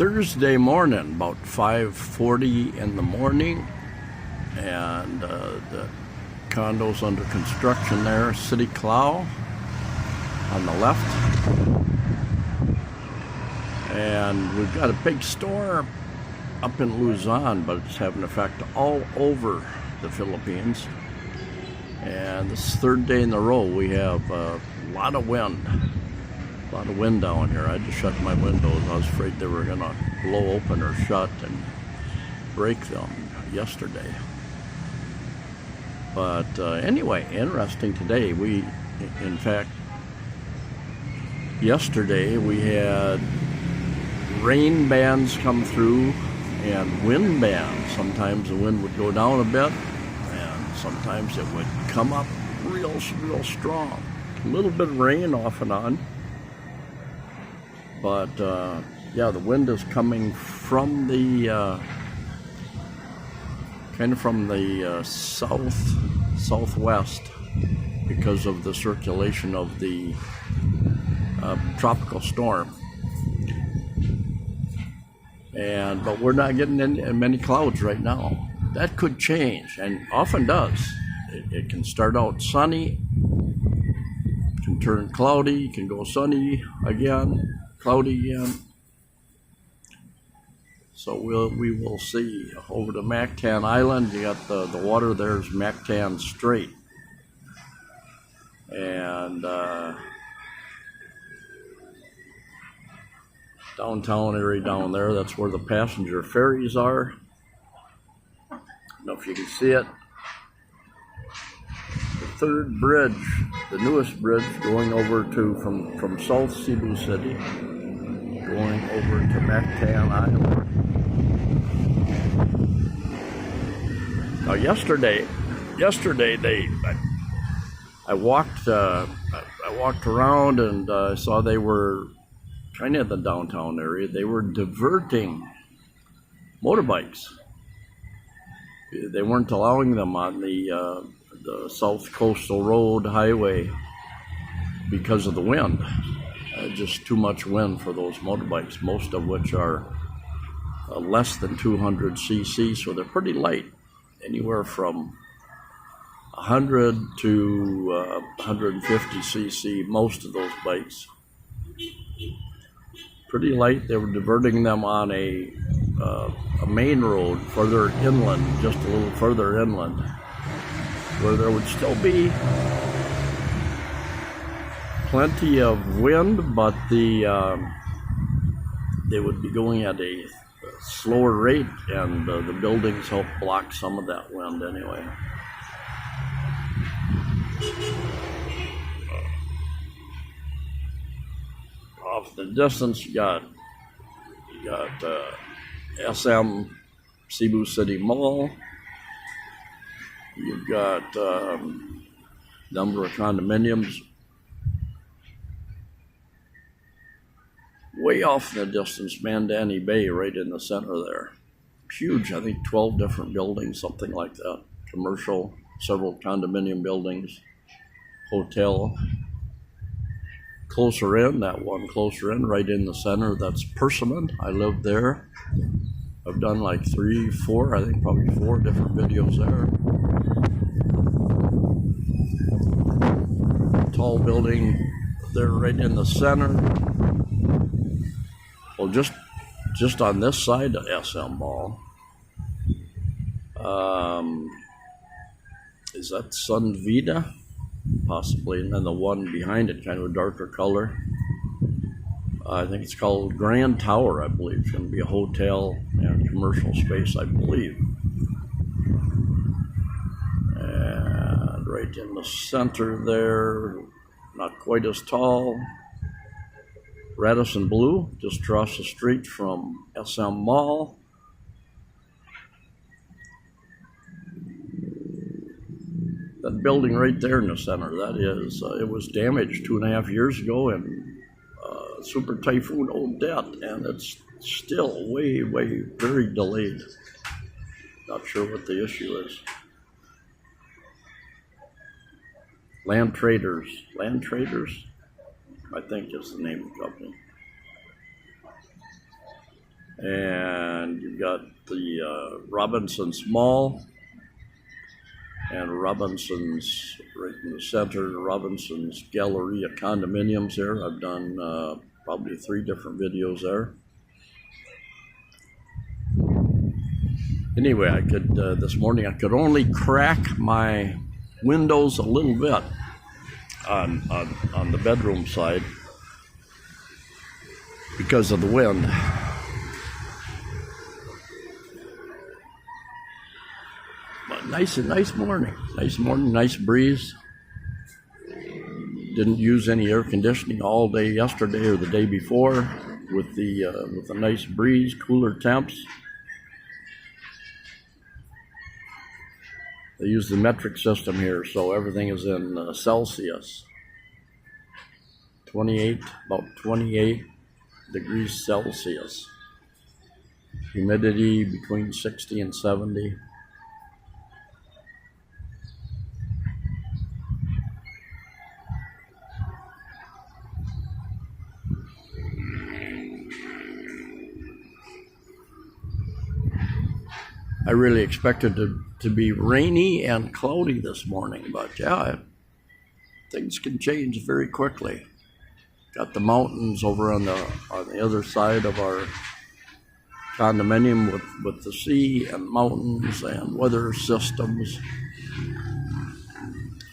Thursday morning, about 5:40 in the morning, and the condo's under construction there, City Clow on the left. And we've got a big storm up in Luzon, but it's having an effect all over the Philippines. And this is the third day in a row we have a lot of wind. A lot of wind down here. I just shut my windows. I was afraid they were gonna blow open or shut and break them yesterday. But anyway, interesting today. In fact, yesterday we had rain bands come through and wind bands. Sometimes the wind would go down a bit, and sometimes it would come up real strong. A little bit of rain off and on. But yeah, the wind is coming from the kind of from the southwest because of the circulation of the tropical storm. But we're not getting many clouds right now. That could change, and often does. It can start out sunny, can turn cloudy, can go sunny again, cloudy again. So we will see. Over to Mactan Island, you got the water there's Mactan Strait. And downtown area down there, that's where the passenger ferries are. I don't know if you can see it. The third bridge, the newest bridge going over from South Cebu City, going over to Mactan Island. Now yesterday I walked around and saw they were kind of in the downtown area. They were diverting motorbikes. They weren't allowing them on the South Coastal Road highway because of the wind. Just too much wind for those motorbikes, most of which are less than 200 cc, so they're pretty light, anywhere from 100 to 150 cc, most of those bikes. Pretty light. They were diverting them on a main road further inland, just a little further inland, where there would still be plenty of wind, but they would be going at a slower rate, and the buildings help block some of that wind anyway. Off the distance, you got SM Cebu City Mall. You've got number of condominiums. Way off in the distance, Mandani Bay, right in the center there. Huge, I think 12 different buildings, something like that. Commercial, several condominium buildings, hotel. Closer in, that one closer in, right in the center, that's Persimmon. I lived there. I've done like 3, 4, I think probably 4 different videos there. Tall building there right in the center. Well, just on this side of SM Mall, is that Sun Vida? Possibly, and then the one behind it, kind of a darker color. I think it's called Grand Tower, I believe. It's going to be a hotel and commercial space, I believe. And right in the center there, not quite as tall, Radisson Blue, just across the street from SM Mall. That building right there in the center, that is, it was damaged 2.5 years ago in Super Typhoon Odette, and it's still way, very delayed. Not sure what the issue is. Land Traders, I think is the name of the company. and you've got the Robinson's Mall and Robinson's right in the center, Robinson's Galleria condominiums there. I've done probably 3 different videos there. Anyway, I could this morning I could only crack my windows a little bit on the bedroom side because of the wind. But nice morning, nice breeze. Didn't use any air conditioning all day yesterday or the day before with the nice breeze, cooler temps. They use the metric system here, so everything is in Celsius. About 28 degrees Celsius. Humidity between 60 and 70. I really expected to be rainy and cloudy this morning, but yeah, things can change very quickly. Got the mountains over on the other side of our condominium with the sea and mountains and weather systems.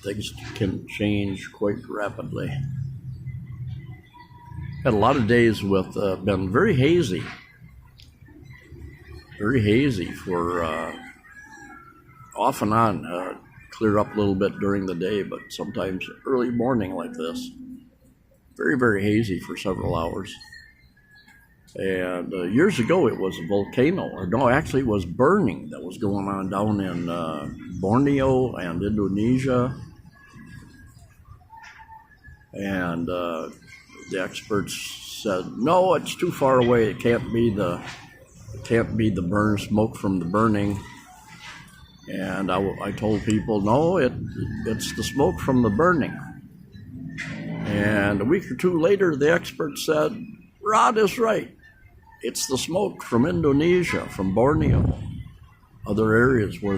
Things can change quite rapidly. Had a lot of days with been very hazy for off and on, clear up a little bit during the day, but sometimes early morning like this, very hazy for several hours. And years ago it was a volcano, or no, actually it was burning that was going on down in Borneo and Indonesia. And the experts said, no, it's too far away, it can't be the burn, smoke from the burning. And I told people, no, it's the smoke from the burning. And a week or 2 later, the experts said, Rod is right. It's the smoke from Indonesia, from Borneo, other areas where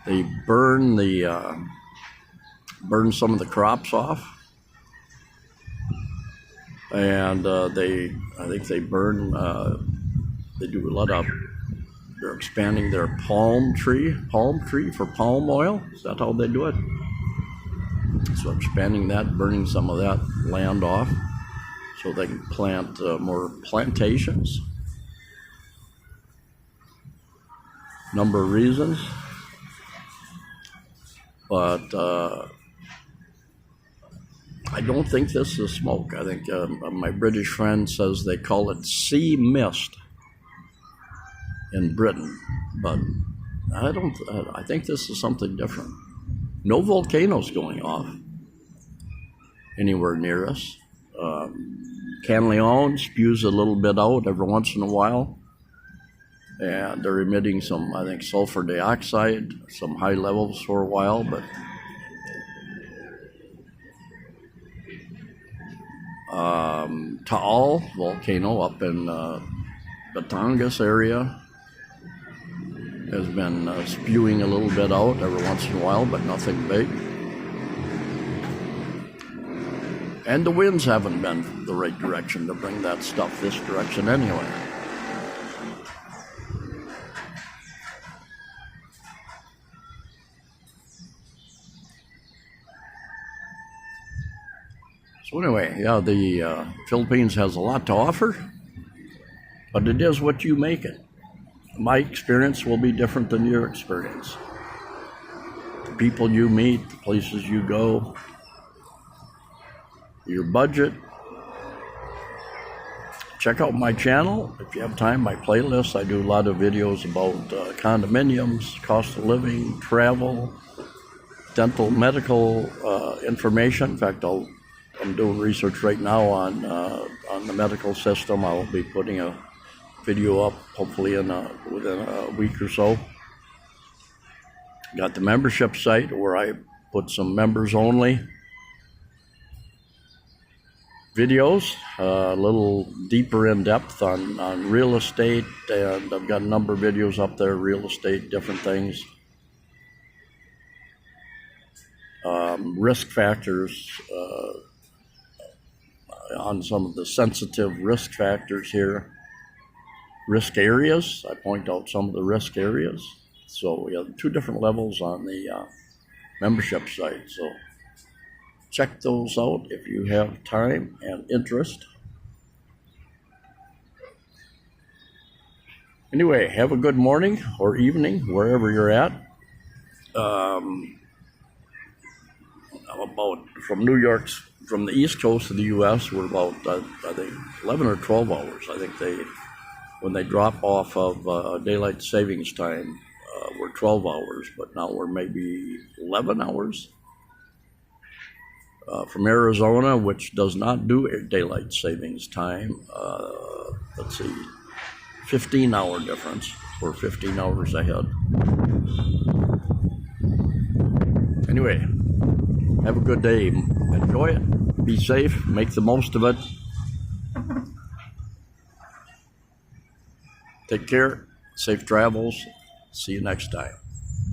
they burn some of the crops off. And I think they burn. They do a lot of. They're expanding their palm tree for palm oil. Is that how they do it? So expanding that, burning some of that land off, so they can plant more plantations. Number of reasons, but I don't think this is smoke. I think my British friend says they call it sea mist in Britain, but I think this is something different. No volcanoes going off anywhere near us. Canleon spews a little bit out every once in a while, and they're emitting some, I think, sulfur dioxide, some high levels for a while, but Taal volcano up in Batangas area has been spewing a little bit out every once in a while, but nothing big. And the winds haven't been the right direction to bring that stuff this direction anyway. So anyway, yeah, the Philippines has a lot to offer, but it is what you make it. My experience will be different than your experience. The people you meet, the places you go, your budget. Check out my channel if you have time, my playlist. I do a lot of videos about condominiums, cost of living, travel, dental, medical information. In fact, I'm doing research right now on the medical system. I will be putting a video up hopefully within a week or so. Got the membership site where I put some members only videos, a little deeper in depth on real estate, and I've got a number of videos up there, real estate, different things. Risk factors, on some of the sensitive risk factors here. Risk areas, I point out some of the risk areas. So we have 2 different levels on the membership site. So check those out if you have time and interest. Anyway, have a good morning or evening wherever you're at. About from New York's, from the East Coast of the U.S., we're about I think 11 or 12 hours. I think when they drop off of daylight savings time, we're 12 hours, but now we're maybe 11 hours. From Arizona, which does not do daylight savings time, let's see, 15-hour difference. We're 15 hours ahead. Anyway, have a good day. Enjoy it. Be safe. Make the most of it. Take care. Safe travels. See you next time.